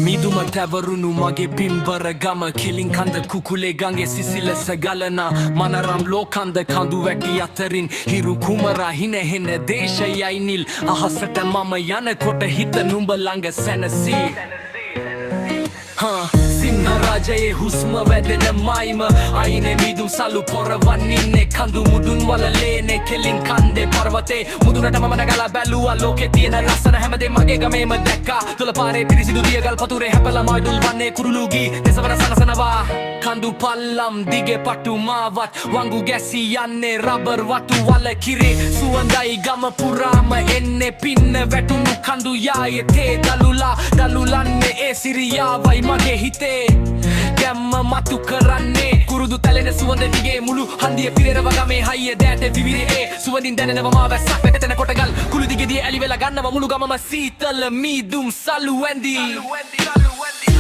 මිදුම තැවරුණු මගේ පින්බර ගම කෙලින් කන්ද කුකුලේ ගඟේ සිසිලස ගලන මනරම් ලෝකන්ද කඳු වැටි අතරින් හිරු කුමරා හිනහෙන දේශයයි නිල් අහසට මම යනකොට හිත නුඹ ළඟ සැනසී සිංහරාජයේ හුස්ම වැදෙන මයිම අයිනේ මිදුම් සලු පොරවන්නින්නේ කඳු මුදුන් වලලේනේ කෙලින් කන්දේ පර්වතේ මුදුනට මම නගලා බැලුවා ලෝකේ තියෙන ලස්සන හැමදේ මගේ ගමේම දැක්කා තුල පාරේ පිරිසිදු දියගල් පතුරේ හැපලා මයිදුල් වන්නේ කුරුළුගී දෙසවන සනසනවා කඳු පල්ලම් දිගේ පටු මාවත් වංගු ගැසී යන්නේ රබර් වතු වල කිරේ සුවඳයි ගම පුරාම එන්නේ පින්න වැටුණු කඳු යායේ තේ දලුලන්නේ ඒ සිරියාවයි මගේ හිතේ ගැම්ම මතු කරන්නේ කුරුදු තැලෙන සුවඳ දිගේ මුළු හන්දිය පිරෙරව ගමේ හයිය දෑත විවිරේ සුවඳින් දැනෙනවා මා වැස්සක් වැටෙන කොටගල් කුළු දිගේදී ඇලි වෙලා ගන්නවා මුළු ගමම සීතල මීදුම් සලු ඇඳි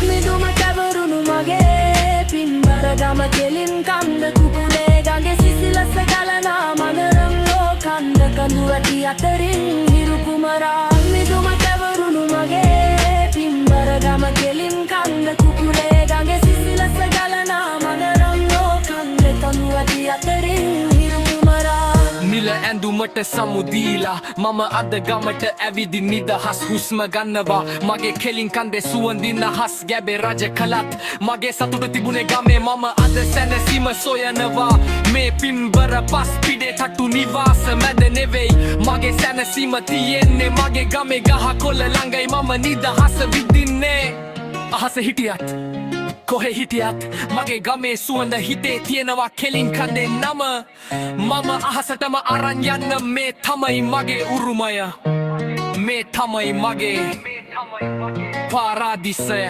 මිදුම තැවරුණු මගේ පින්බර ගම කෙලින් කන්ද කුකුලේ ගඟේ සිසිලස ගලනා මනරම් ලෝකන්ද කඳු වැටි අතරින් හිරු කුමරා මිදුම තැවරුණු මගේ පින්බර ගම කෙලින් කන්ද කුකුලේ ගඟේ සිසිලස ගලනා මනරම් ලෝකන්ද කඳු වැටි අතරින් හිරු කුමරා නිල ඇඳුමට සමුදීලා මම අද ගමට ඇවිදි නිදහස් හුස්ම ගන්නවා මගේ කෙලින් කන්දේ සුවඳින හස් ගැබේ රජ කලත් මගේ සතුට තිබුණේ ගමේ මම අද සැනසීම සොයනවා මේ පින්බර පස් පිඩේ තට්ටු නිවාස මැද නෙවෙයි මගේ සැනසීම තියෙන්නේ මගේ ගමේ ගහ කොළ ළඟයි මම නිදහස විඳින්නේ අහස හිටියත් කොහෙ හිටියත් මගේ ගමේ සුවඳ හිතේ තියෙනවා කෙලින් කන්දේ නම මම අහසටම අරන් යන්න මේ තමයි මගේ උරුමය මේ තමයි මගේ පාරාදිසය